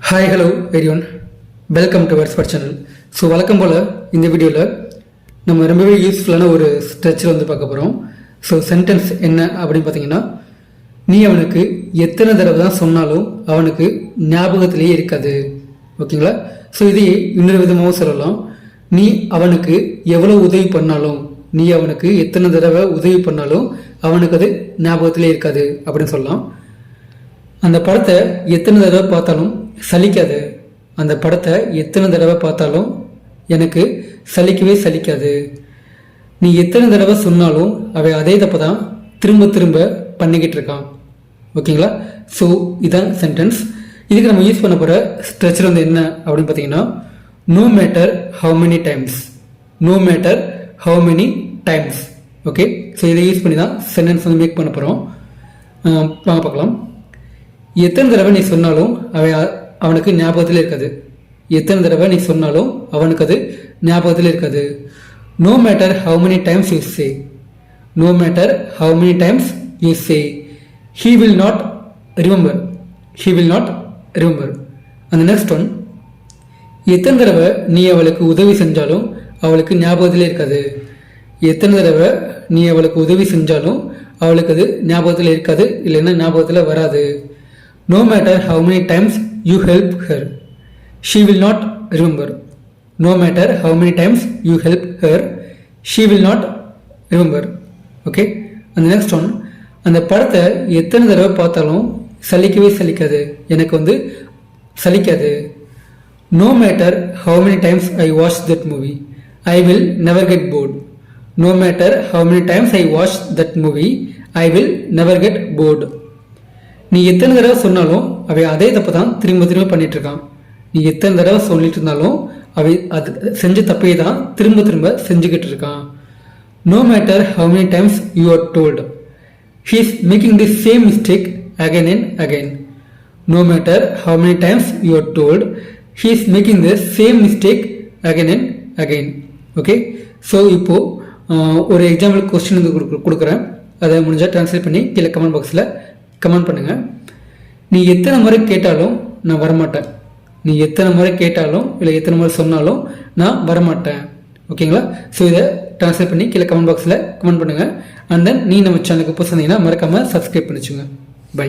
Hi hello everyone, welcome to words for channel. So வழக்கம் போல் இந்த வீடியோவில் நம்ம ரொம்பவே யூஸ்ஃபுல்லான ஒரு ஸ்ட்ரெச்சில் பார்க்க போகிறோம். ஸோ சென்டென்ஸ் என்ன அப்படின்னு பார்த்தீங்கன்னா, நீ அவனுக்கு எத்தனை தடவை தான் சொன்னாலும் அவனுக்கு ஞாபகத்திலேயே இருக்காது. ஓகேங்களா? ஸோ இதையே இன்னொரு விதமாகவும் சொல்லலாம். நீ அவனுக்கு எவ்வளோ உதவி பண்ணாலும், நீ அவனுக்கு எத்தனை தடவை உதவி பண்ணாலும் அவனுக்கு அது ஞாபகத்திலே இருக்காது அப்படின்னு சொல்லலாம். அந்த படத்தை எத்தனை தடவை பார்த்தாலும் சலிக்காது. அந்த படத்தை எத்தனை தடவை பார்த்தாலும் எனக்கு சலிக்கவே சலிக்காது. நீ எத்தனை தடவை சொன்னாலும் அவை அதே தப்பு தான் திரும்ப திரும்ப பண்ணிக்கிட்டு இருக்கான். ஓகேங்களா? ஸோ இதான் சென்டென்ஸ். இதுக்கு நம்ம யூஸ் பண்ண போகிற ஸ்ட்ரெச்சர் என்ன அப்படின்னு பார்த்தீங்கன்னா, no matter how many times. No matter how many times. Okay, so இதை யூஸ் பண்ணி தான் சென்டென்ஸ் மேக் பண்ண போகிறோம். வாங்க பார்க்கலாம். எத்தனை தடவை நீ சொன்னாலும் அவனுக்கு ஞாபகத்தில் இருக்காது. எத்தனை தடவை நீ சொன்னாலும் அவனுக்கு அது ஞாபகத்தில் இருக்காது. No matter how many times you say. No matter how many times you say, he will not remember. He will not remember. அந்த நெக்ஸ்ட் ஒன், எத்தனை தடவை நீ அவளுக்கு உதவி செஞ்சாலும் அவளுக்கு ஞாபகத்திலே இருக்காது. எத்தனை தடவை நீ அவளுக்கு உதவி செஞ்சாலும் அவளுக்கு அது ஞாபகத்தில் இருக்காது, இல்லைன்னா ஞாபகத்தில் வராது. No matter how many times you help her, she will not remember. No matter how many times you help her, she will not remember. Okay? And the next one, அந்த படத்தை எத்தனை தடவை பார்த்தாலும் சலிக்கவே சலிக்காது. எனக்கு சலிக்காது. No matter how many times I watch that movie, I will never get bored. No matter how many times I watch that movie, I will never get bored. நீ எத்தனை தடவை சொன்னாலும் அவை அதே தப்பு தான் திரும்ப திரும்ப பண்ணிட்டு இருக்கான். நீ எத்தனை தடவை சொல்லிட்டு இருந்தாலும் அவை அது செஞ்ச தப்பே தான் திரும்ப திரும்ப செஞ்சுக்கிட்டு இருக்கான். No matter how many times you are told, he is making the same mistake again and again. No matter how many times you are told, he is making the same mistake again and again. Okay, so இப்போது ஒரு example question கொடுக்குறேன். அதை முடிஞ்சால் translate பண்ணி கீழே comment பாக்ஸில் comment பண்ணுங்க. நீ எத்தனை முறை கேட்டாலும் நான் வரமாட்டேன். நீ எத்தனை முறை கேட்டாலும் இல்லை எத்தனை முறை சொன்னாலும் நான் வரமாட்டேன். ஓகேங்களா? ஸோ இதை ட்ரான்ஸ்லேட் பண்ணி கீழே கமெண்ட் பாக்ஸில் கமெண்ட் பண்ணுங்கள். அண்ட் தென் நீ நம்ம சேனலுக்கு புதுசாக இருந்தீங்கன்னா மறக்காமல் சப்ஸ்கிரைப் பண்ணிச்சுங்க. பை.